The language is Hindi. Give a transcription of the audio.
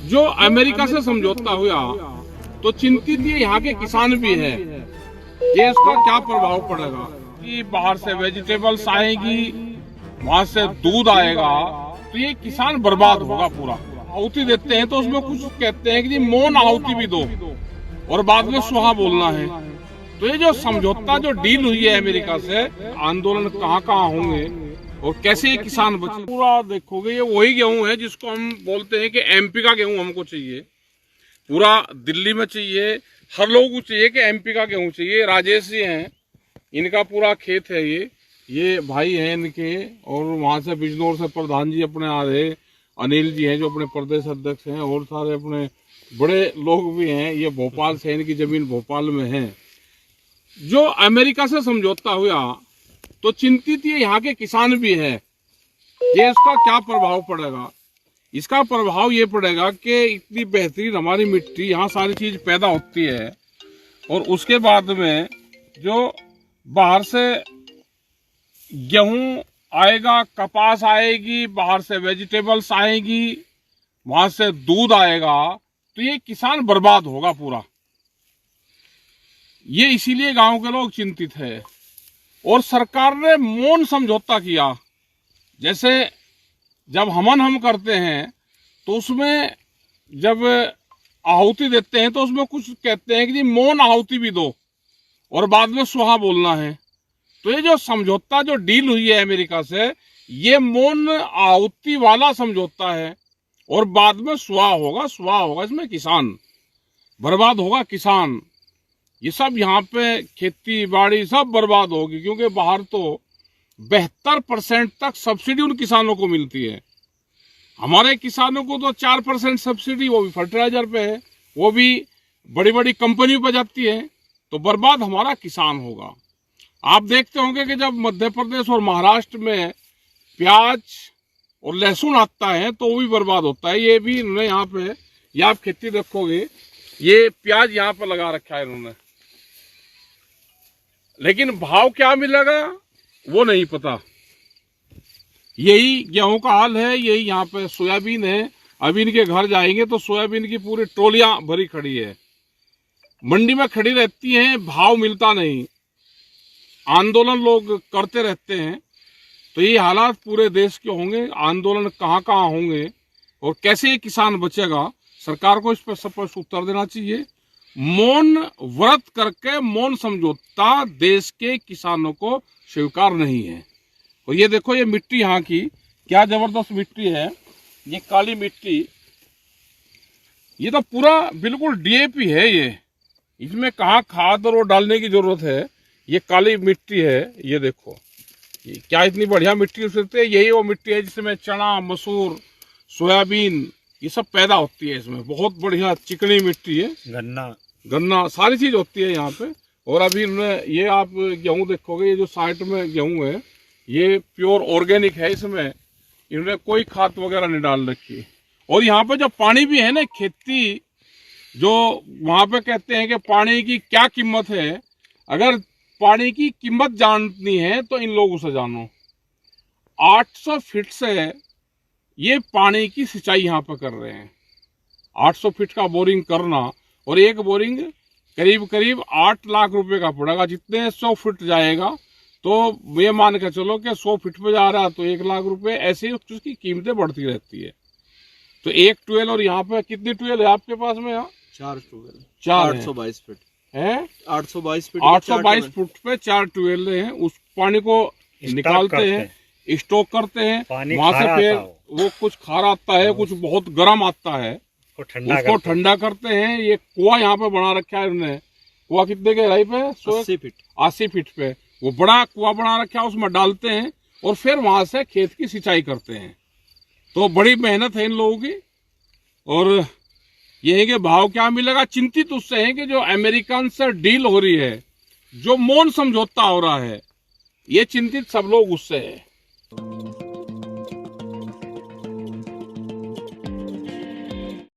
जो अमेरिका से समझौता हुआ तो चिंतित ये यहाँ के किसान भी है ये इसका क्या प्रभाव पड़ेगा कि बाहर से वेजिटेबल्स आएगी, वहां से दूध आएगा, तो ये किसान बर्बाद होगा पूरा। आहुति देते हैं तो उसमें कुछ कहते हैं कि जी मौन आहुति भी दो और बाद में सुहा बोलना है। तो ये जो समझौता जो डील हुई है अमेरिका से, आंदोलन कहाँ कहाँ होंगे और कैसे ये किसान बचे, पूरा देखोगे ये वही गेहूं है जिसको हम बोलते हैं कि एमपी का गेहूं हमको चाहिए, पूरा दिल्ली में चाहिए, हर लोगों को चाहिए कि एमपी का गेहूं चाहिए। राजेश जी हैं, इनका पूरा खेत है, ये भाई हैं इनके, और वहां से बिजनौर से प्रधान जी अपने आ रहे, अनिल जी हैं जो अपने प्रदेश अध्यक्ष हैं, और सारे अपने बड़े लोग भी हैं। ये भोपाल से, इनकी जमीन भोपाल में है। जो अमेरिका से समझौता हुआ तो चिंतित ये यहाँ के किसान भी है ये इसका क्या प्रभाव पड़ेगा। इसका प्रभाव ये पड़ेगा कि इतनी बेहतरीन हमारी मिट्टी, यहाँ सारी चीज पैदा होती है, और उसके बाद में जो बाहर से गेहूं आएगा, कपास आएगी, बाहर से वेजिटेबल्स आएगी, वहां से दूध आएगा, तो ये किसान बर्बाद होगा पूरा। ये इसीलिए गांव के लोग चिंतित है। और सरकार ने मौन समझौता किया। जैसे जब हम करते हैं तो उसमें जब आहुति देते हैं तो उसमें कुछ कहते हैं कि जी मौन आहुति भी दो और बाद में सुहा बोलना है। तो ये जो समझौता जो डील हुई है अमेरिका से, ये मौन आहुति वाला समझौता है, और बाद में सुहा होगा। इसमें किसान बर्बाद होगा, किसान, ये सब यहाँ पे खेती बाड़ी सब बर्बाद होगी, क्योंकि बाहर तो 72% तक सब्सिडी उन किसानों को मिलती है। हमारे किसानों को तो 4% सब्सिडी, वो भी फर्टिलाइजर पे है, वो भी बड़ी बड़ी कंपनियों पे जाती है। तो बर्बाद हमारा किसान होगा। आप देखते होंगे कि जब मध्य प्रदेश और महाराष्ट्र में प्याज और लहसुन आता है तो वो भी बर्बाद होता है। ये भी इन्होंने यहाँ पे, ये आप खेती देखोगे, ये प्याज यहाँ पे लगा रखा है इन्होंने, लेकिन भाव क्या मिलेगा वो नहीं पता। यही गेहूं का हाल है, यही यहाँ पे सोयाबीन है। अभी इनके घर जाएंगे तो सोयाबीन की पूरी ट्रोलियां भरी खड़ी है, मंडी में खड़ी रहती हैं, भाव मिलता नहीं, आंदोलन लोग करते रहते हैं। तो ये हालात पूरे देश के होंगे, आंदोलन कहाँ कहाँ होंगे और कैसे ये किसान बचेगा, सरकार को इस पर स्पष्ट उत्तर देना चाहिए। मौन व्रत करके मौन समझौता देश के किसानों को स्वीकार नहीं है। और ये देखो, ये मिट्टी यहाँ की क्या जबरदस्त मिट्टी है, ये काली मिट्टी, ये तो पूरा बिल्कुल डीएपी है। ये इसमें कहाँ खाद और डालने की जरूरत है, ये काली मिट्टी है। ये देखो ये क्या इतनी बढ़िया मिट्टी उससे, यही वो मिट्टी है जिसमें चना, मसूर, सोयाबीन ये सब पैदा होती है। इसमें बहुत बढ़िया चिकनी मिट्टी है, गन्ना सारी चीज होती है यहाँ पे। और अभी इन्होंने ये आप गेहूं देखोगे, ये जो साइड में गेहूं है ये प्योर ऑर्गेनिक है, इसमें इन्होंने कोई खाद वगैरह नहीं डाल रखी। और यहाँ पे जो पानी भी है ना, खेती जो वहां पे कहते हैं कि पानी की क्या कीमत है, अगर पानी की कीमत जाननी है तो इन लोगों से जानो। 800 फीट से ये पानी की सिंचाई यहाँ पे कर रहे हैं। 800 फीट का बोरिंग करना, और एक बोरिंग करीब करीब 8 लाख रुपए का पड़ेगा। जितने 100 फीट जाएगा तो ये मान के चलो कि 100 फीट पे जा रहा है तो 1 लाख रुपए, ऐसे ही उसकी कीमतें बढ़ती रहती है। तो एक ट्वेल, और यहाँ पे कितनी ट्वेल है आपके पास में? यहाँ 4 ट्वेल, 822 फीट है, 822 फीट, 822 फुट पे 4 ट्वेल हैं। उस पानी को निकालते हैं, स्टॉक करते हैं, वहां से फिर वो कुछ खारा आता है, कुछ बहुत गर्म आता है, उसको ठंडा करते हैं। ये कुआं यहाँ पे बना रखा है इन्होंने। कुआं कितने गहराई पे? 80 फीट पे वो बड़ा कुआं बना रखा है, उसमें डालते हैं और फिर वहां से खेत की सिंचाई करते हैं। तो बड़ी मेहनत है इन लोगों की। और ये है कि भाव क्या मिलेगा, चिंतित उससे है कि जो अमेरिकन से डील हो रही है, जो मौन समझौता हो रहा है, ये चिंतित सब लोग उससे है।